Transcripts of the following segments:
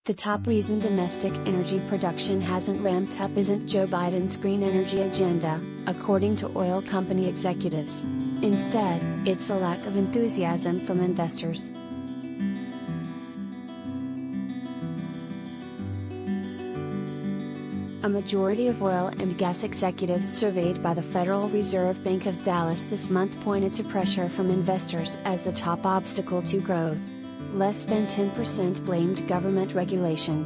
The top reason domestic energy production hasn't ramped up isn't Joe Biden's green energy agenda, according to oil company executives. Instead, it's a lack of enthusiasm from investors. A majority of oil and gas executives surveyed by the Federal Reserve Bank of Dallas this month pointed to pressure from investors as the top obstacle to growth. Less than 10% blamed government regulation.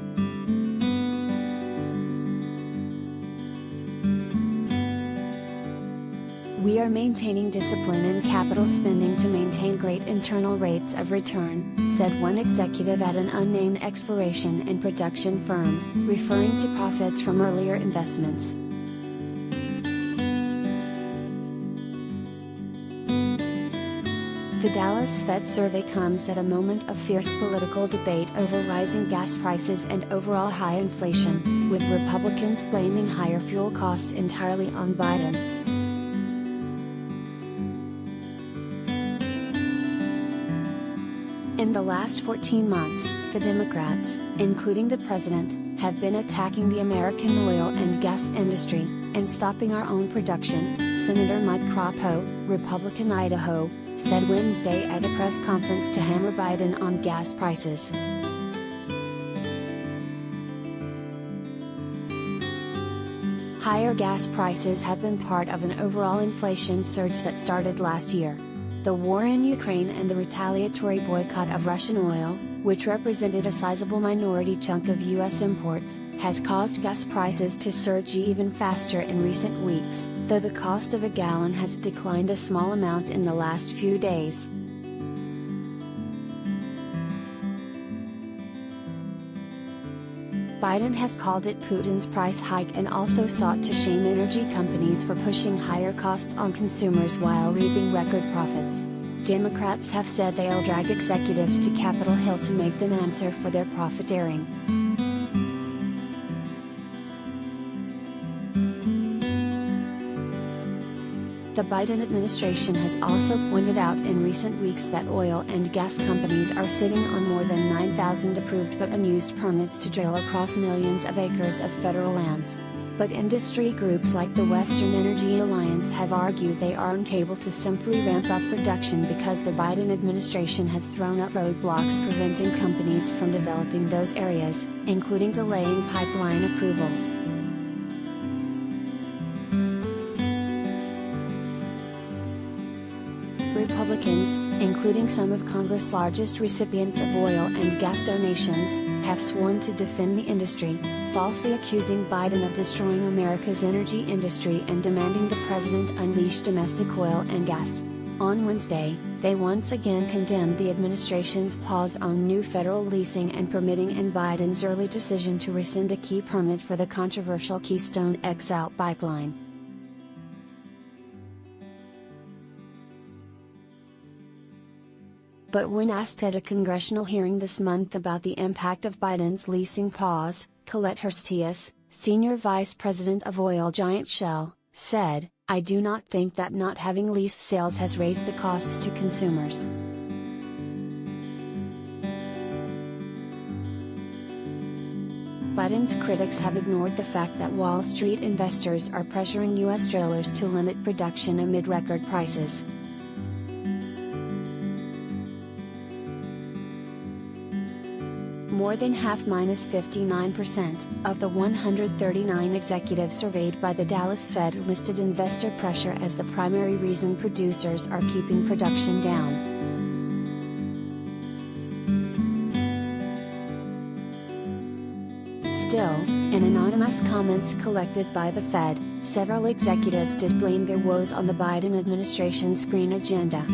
We are maintaining discipline in capital spending to maintain great internal rates of return, said one executive at an unnamed exploration and production firm, referring to profits from earlier investments. The Dallas Fed survey comes at a moment of fierce political debate over rising gas prices and overall high inflation, with Republicans blaming higher fuel costs entirely on Biden. In the last 14 months, the Democrats, including the president, have been attacking the American oil and gas industry, and stopping our own production, Senator Mike Crapo, Republican Idaho, said Wednesday at a press conference to hammer Biden on gas prices. Higher gas prices have been part of an overall inflation surge that started last year. The war in Ukraine and the retaliatory boycott of Russian oil, which represented a sizable minority chunk of U.S. imports, has caused gas prices to surge even faster in recent weeks, though the cost of a gallon has declined a small amount in the last few days. Biden has called it Putin's price hike and also sought to shame energy companies for pushing higher costs on consumers while reaping record profits. Democrats have said they'll drag executives to Capitol Hill to make them answer for their profiteering. The Biden administration has also pointed out in recent weeks that oil and gas companies are sitting on more than 9,000 approved but unused permits to drill across millions of acres of federal lands. But industry groups like the Western Energy Alliance have argued they aren't able to simply ramp up production because the Biden administration has thrown up roadblocks preventing companies from developing those areas, including delaying pipeline approvals. Republicans, including some of Congress' largest recipients of oil and gas donations, have sworn to defend the industry, falsely accusing Biden of destroying America's energy industry and demanding the president unleash domestic oil and gas. On Wednesday, they once again condemned the administration's pause on new federal leasing and permitting and Biden's early decision to rescind a key permit for the controversial Keystone XL pipeline. But when asked at a congressional hearing this month about the impact of Biden's leasing pause, Colette Herstius, senior vice president of oil giant Shell, said, "I do not think that not having lease sales has raised the costs to consumers." Biden's critics have ignored the fact that Wall Street investors are pressuring U.S. drillers to limit production amid record prices. More than half, -59%, of the 139 executives surveyed by the Dallas Fed listed investor pressure as the primary reason producers are keeping production down. Still, in anonymous comments collected by the Fed, several executives did blame their woes on the Biden administration's green agenda.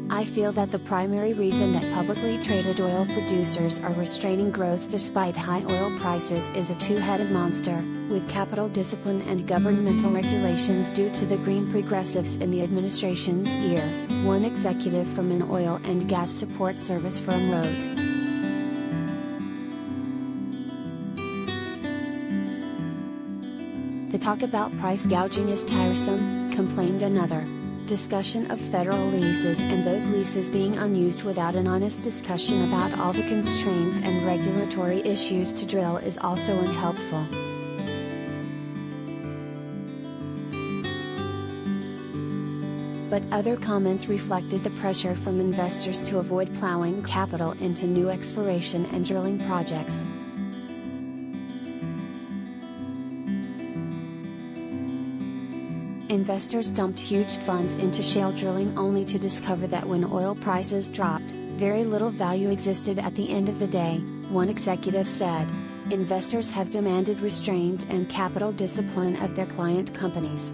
"I feel that the primary reason that publicly traded oil producers are restraining growth despite high oil prices is a two-headed monster, with capital discipline and governmental regulations due to the green progressives in the administration's ear," one executive from an oil and gas support service firm wrote. "The talk about price gouging is tiresome," complained another. Discussion of federal leases and those leases being unused without an honest discussion about all the constraints and regulatory issues to drill is also unhelpful. But other comments reflected the pressure from investors to avoid plowing capital into new exploration and drilling projects. Investors dumped huge funds into shale drilling only to discover that when oil prices dropped, very little value existed at the end of the day, one executive said. Investors have demanded restraint and capital discipline of their client companies.